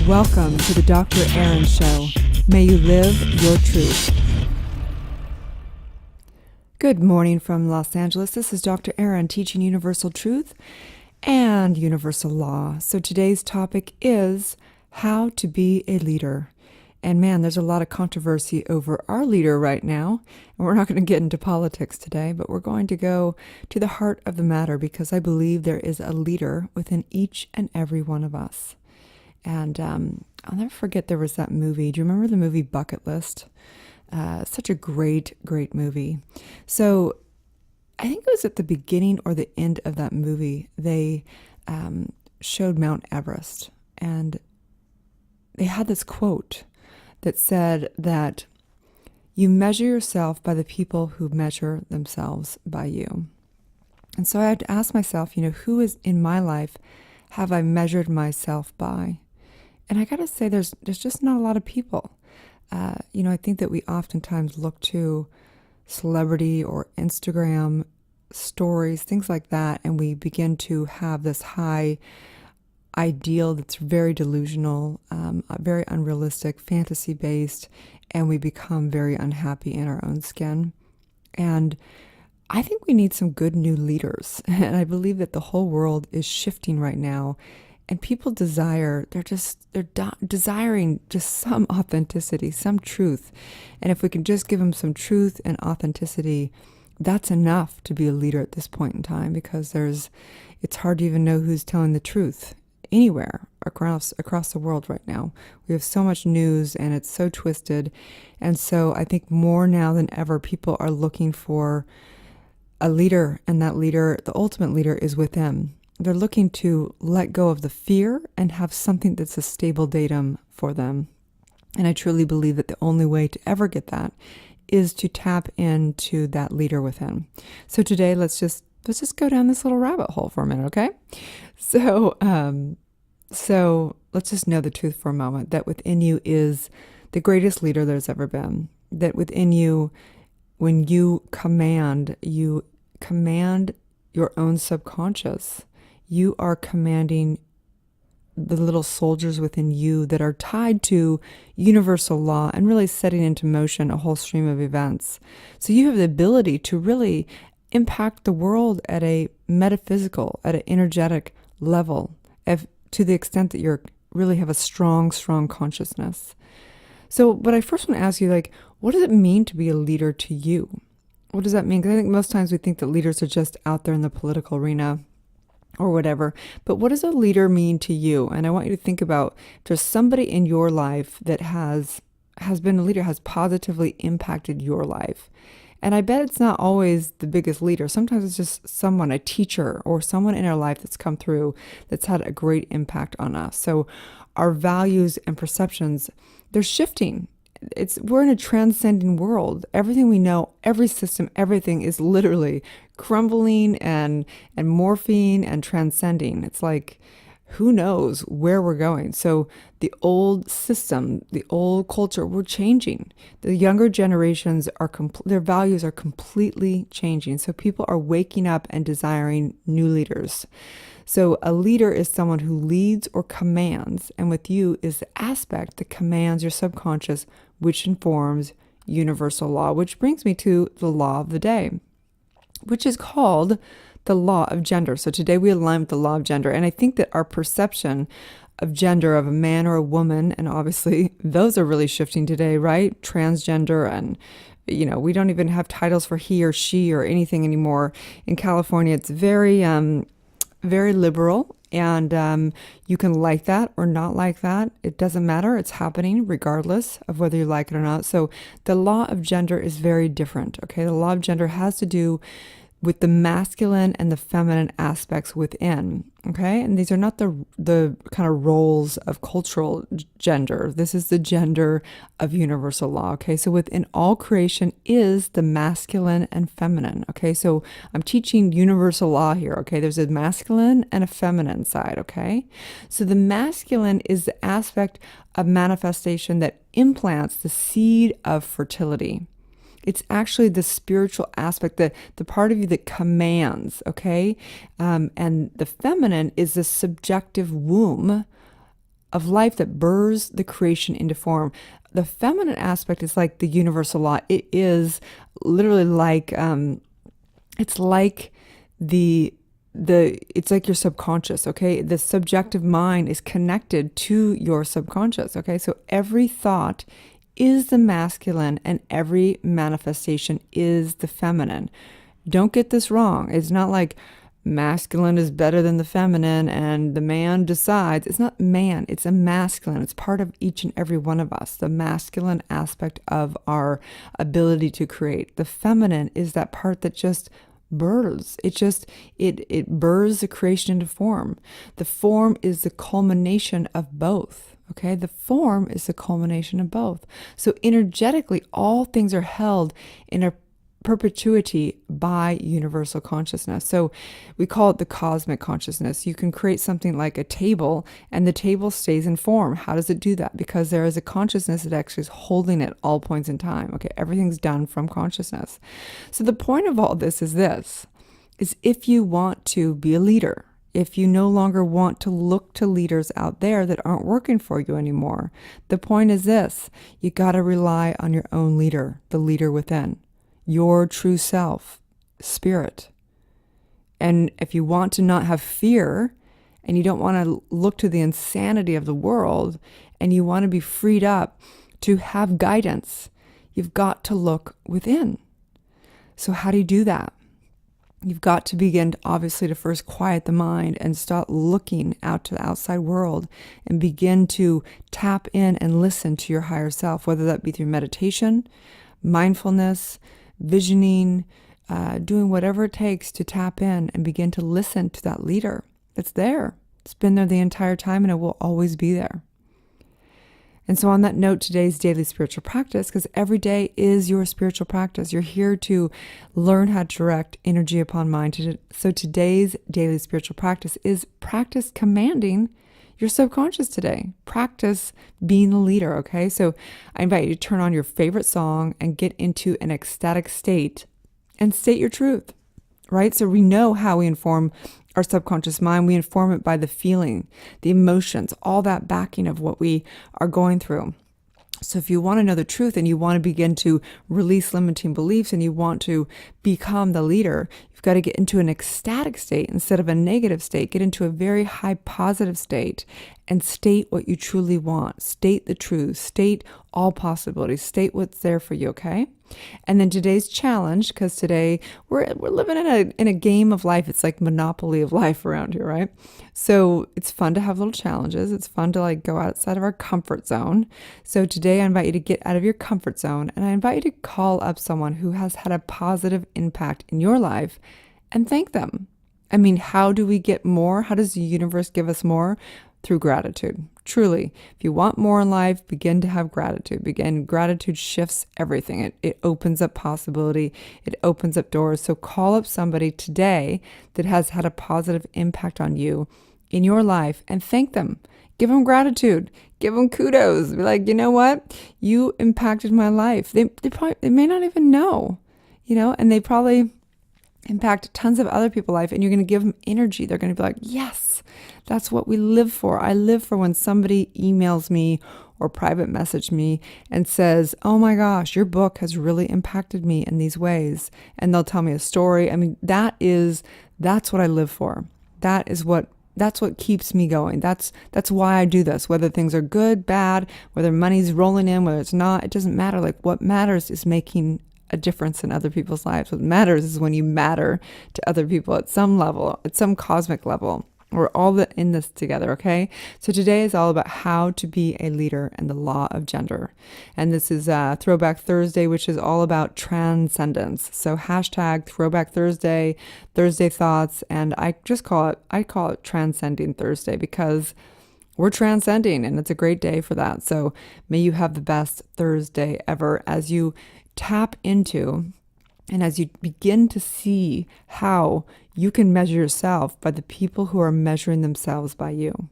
Welcome to the Dr. Erin Show. May you live your truth. Good morning from Los Angeles. This is Dr. Erin teaching universal truth and universal law. So today's topic is how to be a leader. And man, there's a lot of controversy over our leader right now. And we're not going to get into politics today, but we're going to go to the heart of the matter because I believe there is a leader within each and every one of us. And I'll never forget there was that movie. Do you remember the movie Bucket List? Such a great, great movie. So I think it was at the beginning or the end of that movie, they showed Mount Everest. And they had this quote that said that you measure yourself by the people who measure themselves by you. And so I had to ask myself, who is in my life have I measured myself by? And I got to say, there's just not a lot of people. I think that we oftentimes look to celebrity or Instagram stories, things like that, and we begin to have this high ideal that's very delusional, very unrealistic, fantasy-based, and we become very unhappy in our own skin. And I think we need some good new leaders. And I believe that the whole world is shifting right now. And people they're desiring just some authenticity, some truth. And if we can just give them some truth and authenticity, that's enough to be a leader at this point in time, because it's hard to even know who's telling the truth anywhere across the world right now. We have so much news and it's so twisted. And so I think more now than ever, people are looking for a leader, and that leader, the ultimate leader, is within. They're looking to let go of the fear and have something that's a stable datum for them. And I truly believe that the only way to ever get that is to tap into that leader within. So today, let's just go down this little rabbit hole for a minute, okay? So let's just know the truth for a moment, that within you is the greatest leader there's ever been. That within you, when you command your own subconscious. You are commanding the little soldiers within you that are tied to universal law and really setting into motion a whole stream of events. So you have the ability to really impact the world at a metaphysical, at an energetic level, to the extent that you really have a strong, strong consciousness. So, but I first want to ask you, what does it mean to be a leader to you? What does that mean? Because I think most times we think that leaders are just out there in the political arena or whatever. But what does a leader mean to you? And I want you to think about, if there's somebody in your life that has been a leader, has positively impacted your life. And I bet it's not always the biggest leader. Sometimes it's just someone, a teacher or someone in our life that's come through that's had a great impact on us. So our values and perceptions, they're shifting. We're in a transcending world. Everything we know, every system, everything is literally crumbling and morphing and transcending. It's like, who knows where we're going? So the old system, the old culture, we're changing. The younger generations their values are completely changing. So people are waking up and desiring new leaders. So a leader is someone who leads or commands, and with you is the aspect that commands your subconscious, which informs universal law, which brings me to the law of the day, which is called the law of gender. So today we align with the law of gender, and I think that our perception of gender, of a man or a woman, and obviously those are really shifting today, right? Transgender, and we don't even have titles for he or she or anything anymore. In California, it's very liberal, and you can like that or not like that. It doesn't matter. It's happening regardless of whether you like it or not. So the law of gender is very different, okay? The law of gender has to do with the masculine and the feminine aspects within, okay? And these are not the kind of roles of cultural gender. This is the gender of universal law, okay? So within all creation is the masculine and feminine, okay? So I'm teaching universal law here, okay? There's a masculine and a feminine side, okay? So the masculine is the aspect of manifestation that implants the seed of fertility. It's actually the spiritual aspect, the part of you that commands, okay? And the feminine is the subjective womb of life that burrs the creation into form. The feminine aspect is like the universal law. It is literally like, it's like it's like your subconscious, okay? The subjective mind is connected to your subconscious, okay? So every thought is the masculine and every manifestation is the feminine. Don't get this wrong. It's not like masculine is better than the feminine and the man decides. It's not man, it's a masculine. It's part of each and every one of us, the masculine aspect of our ability to create. The feminine is that part that just births. It births the creation into form. The form is the culmination of both. Okay, the form is the culmination of both. So energetically, all things are held in a perpetuity by universal consciousness. So we call it the cosmic consciousness. You can create something like a table and the table stays in form. How does it do that? Because there is a consciousness that actually is holding it all points in time. Okay, everything's done from consciousness. So the point of all this is if you want to be a leader, if you no longer want to look to leaders out there that aren't working for you anymore, the point is this: you got to rely on your own leader, the leader within. Your true self, spirit. And if you want to not have fear and you don't want to look to the insanity of the world and you want to be freed up to have guidance, you've got to look within. So how do you do that? You've got to begin, obviously, to first quiet the mind and start looking out to the outside world and begin to tap in and listen to your higher self, whether that be through meditation, mindfulness, visioning, doing whatever it takes to tap in and begin to listen to that leader. It's there. It's been there the entire time and it will always be there. And so on that note, today's daily spiritual practice, because every day is your spiritual practice. You're here to learn how to direct energy upon mind. So today's daily spiritual practice is practice commanding your subconscious today. Practice being the leader, okay? So I invite you to turn on your favorite song and get into an ecstatic state and state your truth, right? So we know how we inform our subconscious mind. We inform it by the feeling, the emotions, all that backing of what we are going through. So if you want to know the truth and you want to begin to release limiting beliefs and you want to become the leader, you've got to get into an ecstatic state instead of a negative state. Get into a very high positive state and state what you truly want. State the truth. State all possibilities. State what's there for you, okay? And then today's challenge, because today we're living in a game of life. It's like Monopoly of life around here, right? So it's fun to have little challenges. It's fun to go outside of our comfort zone. So today I invite you to get out of your comfort zone and I invite you to call up someone who has had a positive impact in your life and thank them. I mean, how do we get more? How does the universe give us more? Through gratitude. Truly, if you want more in life, begin to have gratitude. Gratitude shifts everything. It opens up possibility. It opens up doors. So call up somebody today that has had a positive impact on you in your life and thank them. Give them gratitude. Give them kudos. Be like, you know what? You impacted my life. They may not even know, and they probably impact tons of other people's life, and you're going to give them energy. They're going to be like, yes, that's what we live for. I live for when somebody emails me or private message me and says, oh my gosh, your book has really impacted me in these ways. And they'll tell me a story. I mean, that's what I live for. That's what keeps me going. That's why I do this. Whether things are good, bad, whether money's rolling in, whether it's not, it doesn't matter. What matters is making a difference in other people's lives. What matters is when you matter to other people at some level, at some cosmic level. We're all in this together, okay? So today is all about how to be a leader and the law of gender. And this is Throwback Thursday, which is all about transcendence. So hashtag Throwback Thursday, Thursday thoughts, and I call it Transcending Thursday because we're transcending and it's a great day for that. So may you have the best Thursday ever as you tap into and as you begin to see how you can measure yourself by the people who are measuring themselves by you.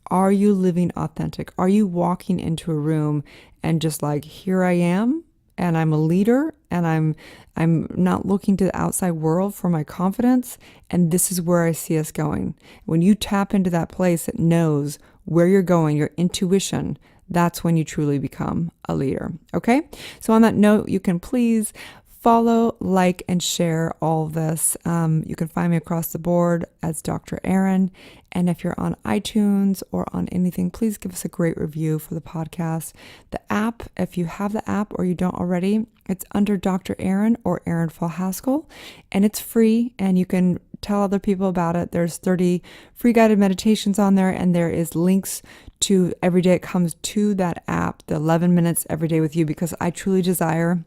Are you living authentic? Are you walking into a room and just like, here I am, and I'm a leader, and I'm not looking to the outside world for my confidence, and this is where I see us going. When you tap into that place that knows where you're going, your intuition, that's when you truly become a leader. Okay? So on that note, you can please follow, like, and share all of this. You can find me across the board as Dr. Erin. And if you're on iTunes or on anything, please give us a great review for the podcast. The app, if you have the app or you don't already, it's under Dr. Erin or Erin Haskell, and it's free, and you can tell other people about it. There's 30 free guided meditations on there, and there is links to every day it comes to that app, the 11 minutes every day with you, because I truly desire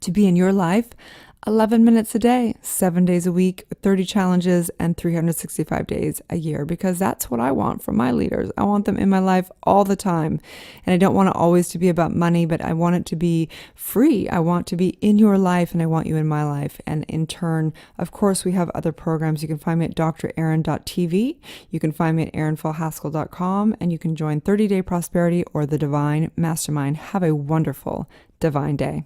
to be in your life 11 minutes a day, 7 days a week, 30 challenges, and 365 days a year, because that's what I want from my leaders. I want them in my life all the time. And I don't want it always to be about money, but I want it to be free. I want to be in your life, and I want you in my life. And in turn, of course, we have other programs. You can find me at drerin.tv. You can find me at erinfalhaskell.com, and you can join 30 Day Prosperity or the Divine Mastermind. Have a wonderful divine day.